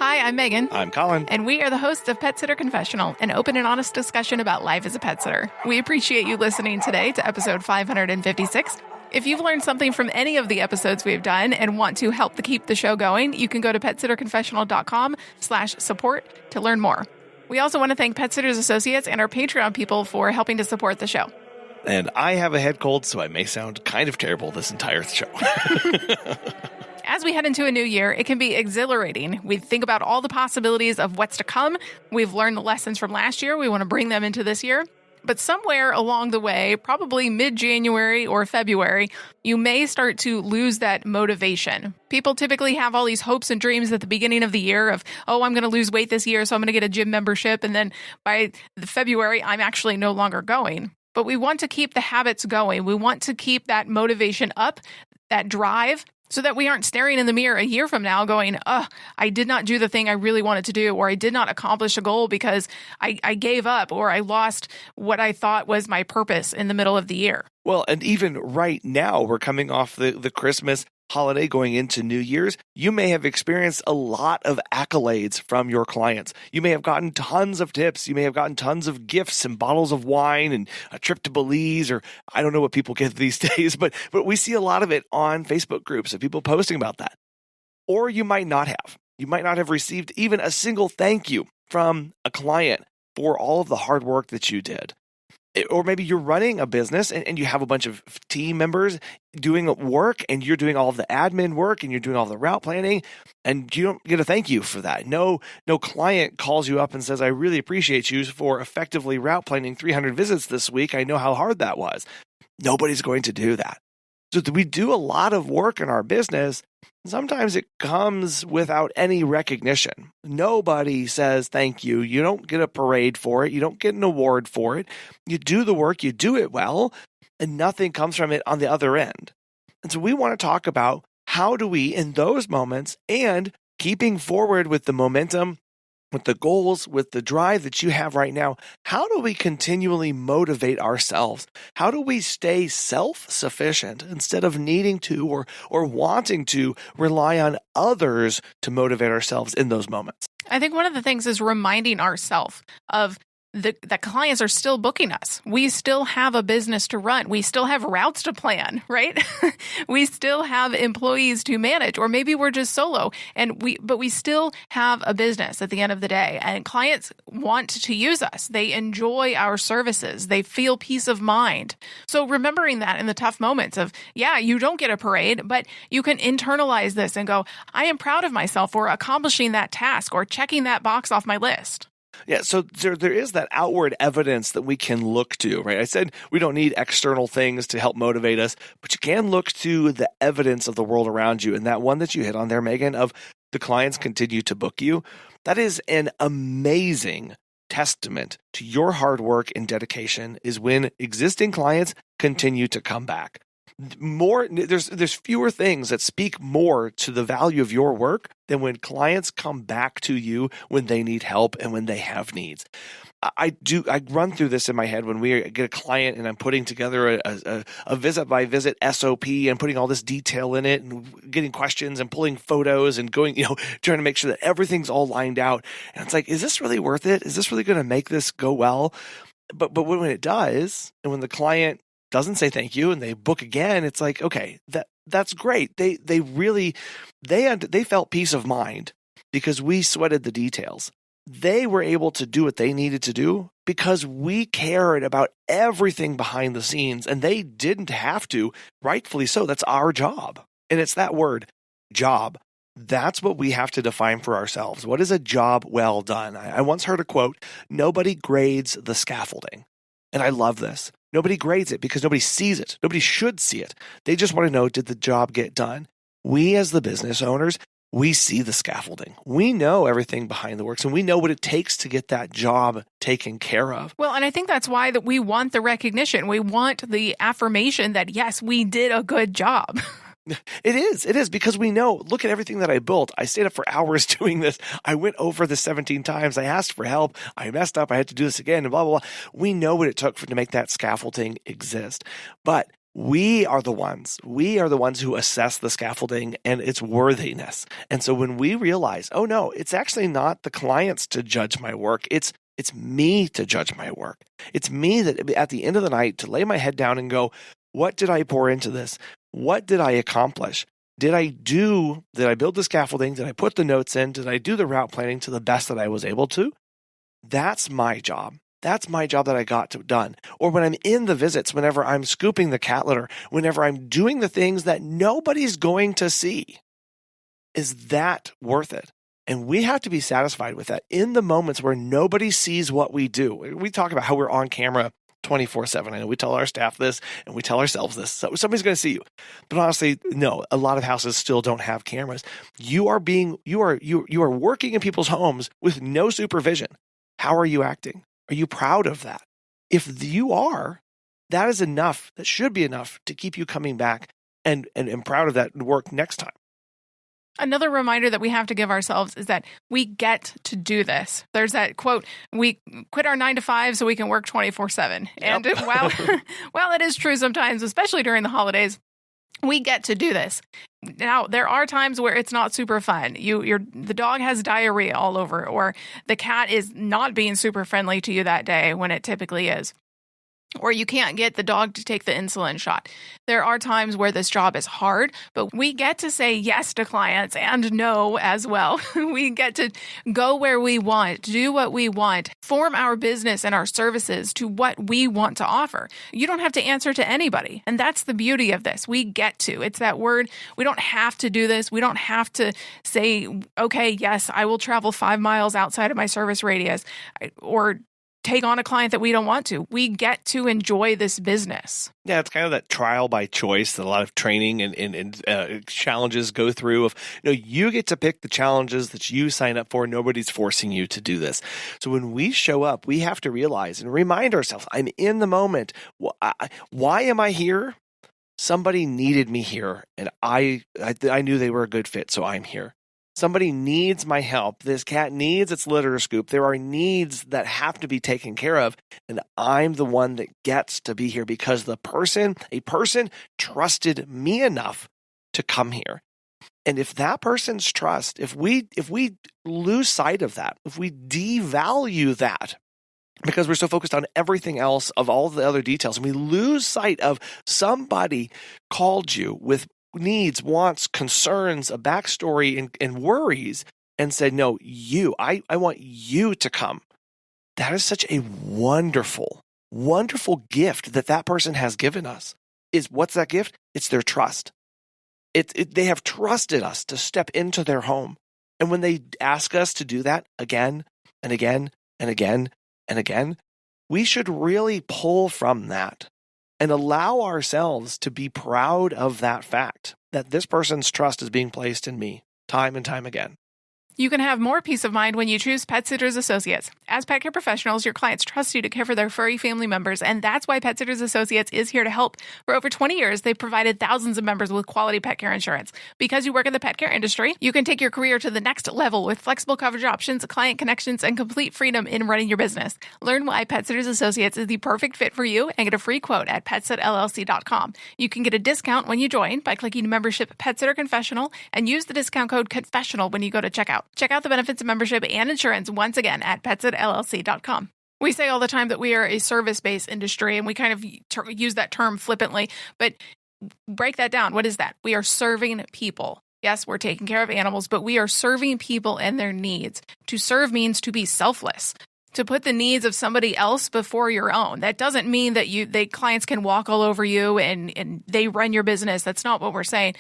Hi, I'm Megan. I'm Colin. And we are the hosts of Pet Sitter Confessional, an open and honest discussion about life as a pet sitter. We appreciate you listening today to episode 556. If you've learned something from any of the episodes we've done and want to help to keep the show going, you can go to petsitterconfessional.com/support to learn more. We also want to thank Pet Sitters Associates and our Patreon people for helping to support the show. And I have a head cold, so I may sound kind of terrible this entire show. As we head into a new year, it can be exhilarating. We think about all the possibilities of what's to come. We've learned the lessons from last year. We want to bring them into this year. But somewhere along the way, probably mid-January or February, you may start to lose that motivation. People typically have all these hopes and dreams at the beginning of the year of, oh, I'm going to lose weight this year, so I'm going to get a gym membership. And then by February, I'm actually no longer going. But we want to keep the habits going. We want to keep that motivation up, that drive, so that we aren't staring in the mirror a year from now going, I did not do the thing I really wanted to do, or I did not accomplish a goal because I gave up, or I lost what I thought was my purpose in the middle of the year. Well, and even right now, we're coming off the Christmas holiday going into New Year's. You may have experienced a lot of accolades from your clients. You may have gotten tons of tips. You may have gotten tons of gifts and bottles of wine and a trip to Belize, or I don't know what people get these days, but we see a lot of it on Facebook groups of people posting about that. Or you might not have. You might not have received even a single thank you from a client for all of the hard work that you did. Or maybe you're running a business and you have a bunch of team members doing work, and you're doing all of the admin work and you're doing all the route planning, and you don't get a thank you for that. No client calls you up and says, I really appreciate you for effectively route planning 300 visits this week. I know how hard that was. Nobody's going to do that. So we do a lot of work in our business. Sometimes it comes without any recognition. Nobody says thank you. You don't get a parade for it. You don't get an award for it. You do the work, you do it well, and nothing comes from it on the other end. And so we want to talk about how do we, in those moments, and keeping forward with the momentum, with the goals, with the drive that you have right now, how do we continually motivate ourselves? How do we stay self-sufficient instead of needing to or wanting to rely on others to motivate ourselves in those moments? I think one of the things is reminding ourselves of that clients are still booking us. We still have a business to run. We still have routes to plan, right? We still have employees to manage, or maybe we're just solo, but we still have a business at the end of the day. And clients want to use us. They enjoy our services. They feel peace of mind. So remembering that in the tough moments of, you don't get a parade, but you can internalize this and go, I am proud of myself for accomplishing that task or checking that box off my list. Yeah, so there is that outward evidence that we can look to, right? I said we don't need external things to help motivate us, but you can look to the evidence of the world around you. And that one that you hit on there, Megan, of the clients continue to book you, that is an amazing testament to your hard work and dedication, is when existing clients continue to come back. There's fewer things that speak more to the value of your work than when clients come back to you when they need help and when they have needs. I run through this in my head when we get a client and I'm putting together a visit by visit SOP and putting all this detail in it and getting questions and pulling photos and going, trying to make sure that everything's all lined out. And it's like, is this really worth it? Is this really going to make this go well? But when it does, and when the client doesn't say thank you and they book again, it's like, okay, that's great. They felt peace of mind because we sweated the details. They were able to do what they needed to do because we cared about everything behind the scenes, and they didn't have to, rightfully so. That's our job. And it's that word, job. That's what we have to define for ourselves. What is a job well done? I once heard a quote, nobody grades the scaffolding. And I love this. Nobody grades it because nobody sees it. Nobody should see it. They just want to know, did the job get done? We as the business owners, we see the scaffolding. We know everything behind the works, and we know what it takes to get that job taken care of. Well, and I think that's why that we want the recognition. We want the affirmation that, yes, we did a good job. It is because we know, look at everything that I built. I stayed up for hours doing this. I went over this 17 times. I asked for help. I messed up. I had to do this again and blah, blah, blah. We know what it took to make that scaffolding exist. But We are the ones who assess the scaffolding and its worthiness. And so when we realize, oh no, it's actually not the clients to judge my work. It's me to judge my work. It's me that at the end of the night to lay my head down and go, what did I pour into this? What did I accomplish? Did I build the scaffolding? Did I put the notes in? Did I do the route planning to the best that I was able to? That's my job. That's my job that I got done. Or when I'm in the visits, whenever I'm scooping the cat litter, whenever I'm doing the things that nobody's going to see, is that worth it? And we have to be satisfied with that in the moments where nobody sees what we do. We talk about how we're on camera 24/7. I know we tell our staff this and we tell ourselves this. So somebody's going to see you. But honestly, no, a lot of houses still don't have cameras. You are working in people's homes with no supervision. How are you acting? Are you proud of that? If you are, that is enough. That should be enough to keep you coming back and proud of that work next time. Another reminder that we have to give ourselves is that we get to do this. There's that quote, we quit our 9 to 5 so we can work 24/7. And while it is true sometimes, especially during the holidays, we get to do this. Now, there are times where it's not super fun. The dog has diarrhea all over, or the cat is not being super friendly to you that day when it typically is. Or you can't get the dog to take the insulin shot. There are times where this job is hard, but we get to say yes to clients and no as well. We get to go where we want, do what we want, form our business and our services to what we want to offer. You don't have to answer to anybody. And that's the beauty of this. We get to. It's that word. We don't have to do this. We don't have to say, okay, yes, I will travel 5 miles outside of my service radius, or take on a client that we don't want to. We get to enjoy this business. Yeah, it's kind of that trial by choice that a lot of training and challenges go through. You get to pick the challenges that you sign up for. Nobody's forcing you to do this. So when we show up, we have to realize and remind ourselves, I'm in the moment. Why am I here? Somebody needed me here, and I knew they were a good fit, so I'm here. Somebody needs my help. This cat needs its litter scoop. There are needs that have to be taken care of. And I'm the one that gets to be here because a person trusted me enough to come here. And if that person's trust, if we lose sight of that, if we devalue that, because we're so focused on everything else of all the other details, and we lose sight of somebody called you with needs, wants, concerns, a backstory, and worries, and said, no, I want you to come. That is such a wonderful, wonderful gift that person has given us. What's that gift? It's their trust. They have trusted us to step into their home. And when they ask us to do that again and again and again and again, we should really pull from that and allow ourselves to be proud of that fact that this person's trust is being placed in me time and time again. You can have more peace of mind when you choose Pet Sitters Associates. As pet care professionals, your clients trust you to care for their furry family members, and that's why Pet Sitters Associates is here to help. For over 20 years, they've provided thousands of members with quality pet care insurance. Because you work in the pet care industry, you can take your career to the next level with flexible coverage options, client connections, and complete freedom in running your business. Learn why Pet Sitters Associates is the perfect fit for you and get a free quote at PetSitLLC.com. You can get a discount when you join by clicking membership Pet Sitter Confessional and use the discount code Confessional when you go to checkout. Check out the benefits of membership and insurance once again at PetSitLLC.com. We say all the time that we are a service-based industry, and we kind of use that term flippantly, but break that down. What is that? We are serving people. Yes, we're taking care of animals, but we are serving people and their needs. To serve means to be selfless, to put the needs of somebody else before your own. That doesn't mean that clients can walk all over you and they run your business. That's not what we're saying.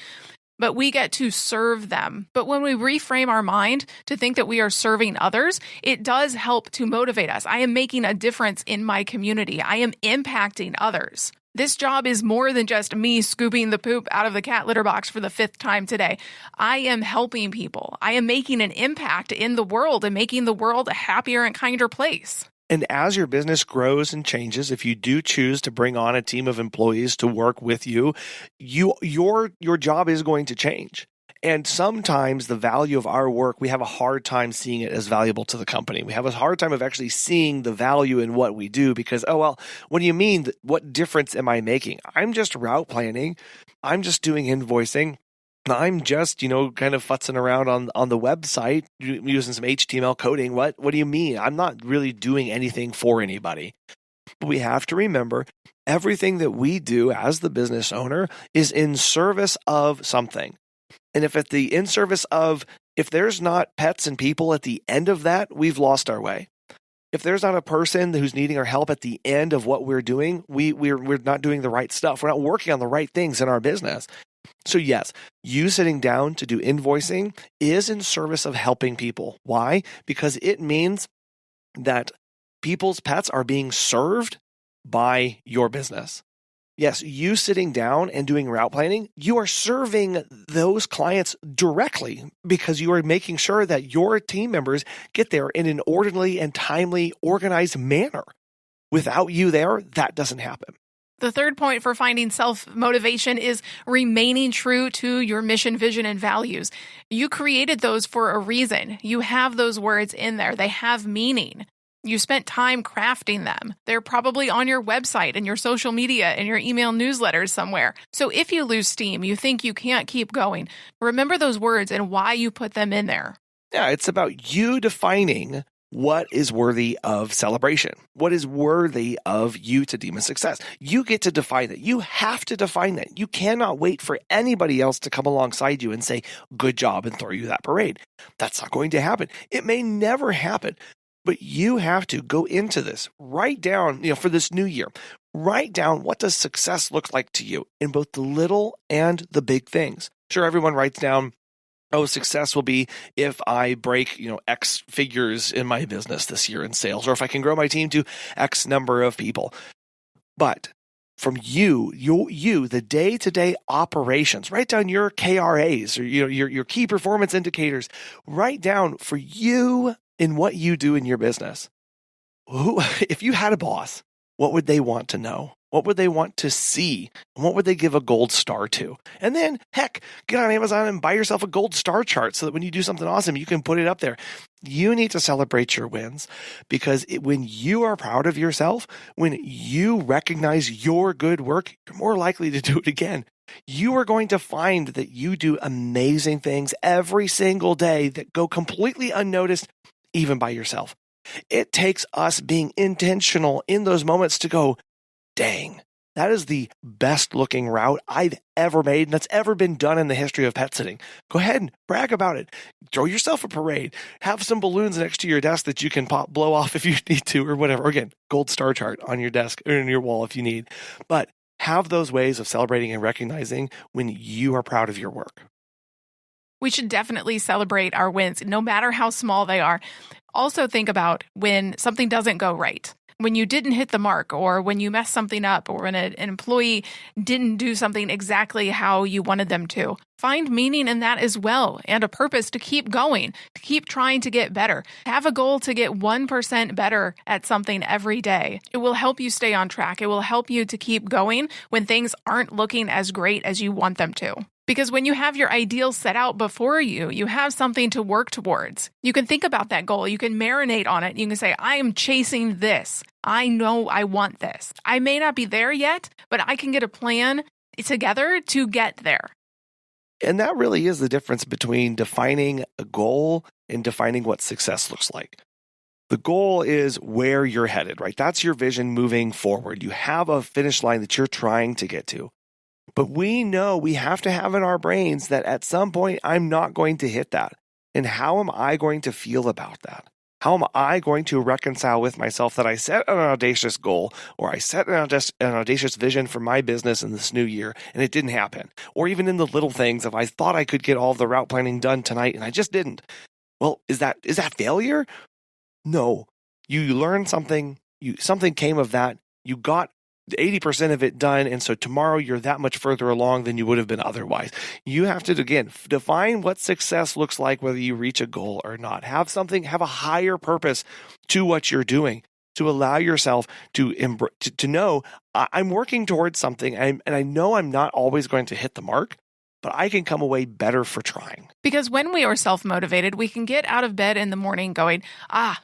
But we get to serve them. But when we reframe our mind to think that we are serving others, it does help to motivate us. I am making a difference in my community. I am impacting others. This job is more than just me scooping the poop out of the cat litter box for the 5th time today. I am helping people. I am making an impact in the world and making the world a happier and kinder place. And as your business grows and changes, if you do choose to bring on a team of employees to work with you, your job is going to change. And sometimes the value of our work, we have a hard time seeing it as valuable to the company. We have a hard time of actually seeing the value in what we do because, oh, well, what do you mean? What difference am I making? I'm just route planning. I'm just doing invoicing. I'm just, kind of futzing around on the website using some HTML coding. What do you mean? I'm not really doing anything for anybody. But we have to remember everything that we do as the business owner is in service of something. And if there's not pets and people at the end of that, we've lost our way. If there's not a person who's needing our help at the end of what we're doing, we're not doing the right stuff. We're not working on the right things in our business. So yes, you sitting down to do invoicing is in service of helping people. Why? Because it means that people's pets are being served by your business. Yes, you sitting down and doing route planning, you are serving those clients directly because you are making sure that your team members get there in an orderly and timely, organized manner. Without you there, that doesn't happen. The third point for finding self-motivation is remaining true to your mission, vision, and values. You created those for a reason. You have those words in there. They have meaning. You spent time crafting them. They're probably on your website and your social media and your email newsletters somewhere. So if you lose steam, you think you can't keep going, remember those words and why you put them in there. Yeah, it's about you defining what is worthy of celebration, what is worthy of you to deem a success. You get to define it. You have to define that. You cannot wait for anybody else to come alongside you and say, good job, and throw you that parade. That's not going to happen. It may never happen. But you have to go into this, write down, for this new year, write down what does success look like to you in both the little and the big things. Sure, everyone writes down, success will be if I break, X figures in my business this year in sales, or if I can grow my team to X number of people. But from you, the day-to-day operations, write down your KRAs or your key performance indicators. Write down for you in what you do in your business. If you had a boss, what would they want to know? What would they want to see? And what would they give a gold star to? And then, heck, get on Amazon and buy yourself a gold star chart so that when you do something awesome, you can put it up there. You need to celebrate your wins because when you are proud of yourself, when you recognize your good work, you're more likely to do it again. You are going to find that you do amazing things every single day that go completely unnoticed, even by yourself. It takes us being intentional in those moments to go, dang, that is the best looking route I've ever made and that's ever been done in the history of pet sitting. Go ahead and brag about it. Throw yourself a parade. Have some balloons next to your desk that you can blow off if you need to or whatever. Or again, gold star chart on your desk or in your wall if you need. But have those ways of celebrating and recognizing when you are proud of your work. We should definitely celebrate our wins, no matter how small they are. Also think about when something doesn't go right, when you didn't hit the mark, or when you messed something up, or when an employee didn't do something exactly how you wanted them to. Find meaning in that as well, and a purpose to keep going, to keep trying to get better. Have a goal to get 1% better at something every day. It will help you stay on track. It will help you to keep going when things aren't looking as great as you want them to. Because when you have your ideals set out before you, you have something to work towards. You can think about that goal. You can marinate on it. You can say, I am chasing this. I know I want this. I may not be there yet, but I can get a plan together to get there. And that really is the difference between defining a goal and defining what success looks like. The goal is where you're headed, right? That's your vision moving forward. You have a finish line that you're trying to get to. But we know we have to have in our brains that at some point, I'm not going to hit that. And how am I going to feel about that? How am I going to reconcile with myself that I set an audacious goal or I set an audacious vision for my business in this new year and it didn't happen? Or even in the little things, if I thought I could get all of the route planning done tonight and I just didn't. Well, is that failure? No. You learned something. Something came of that. You got 80% of it done. And so tomorrow you're that much further along than you would have been otherwise. You have to, again, define what success looks like, whether you reach a goal or not. Have a higher purpose to what you're doing, to allow yourself to know I'm working towards something and I know I'm not always going to hit the mark, but I can come away better for trying. Because when we are self-motivated, we can get out of bed in the morning going,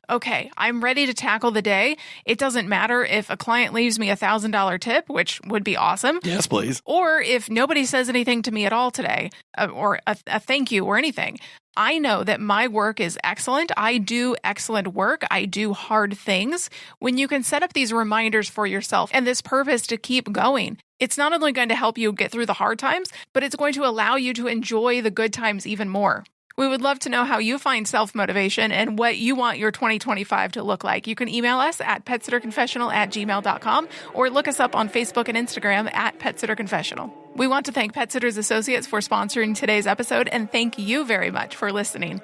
okay, I'm ready to tackle the day. It doesn't matter if a client leaves me $1,000 tip, which would be awesome. Yes, please. Or if nobody says anything to me at all today, or a thank you or anything. I know that my work is excellent. I do excellent work. I do hard things. When you can set up these reminders for yourself and this purpose to keep going, it's not only going to help you get through the hard times, but it's going to allow you to enjoy the good times even more. We would love to know how you find self-motivation and what you want your 2025 to look like. You can email us at petsitterconfessional@gmail.com or look us up on Facebook and Instagram at PetSitterConfessional. We want to thank Pet Sitters Associates for sponsoring today's episode, and thank you very much for listening.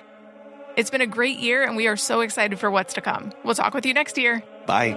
It's been a great year, and we are so excited for what's to come. We'll talk with you next year. Bye.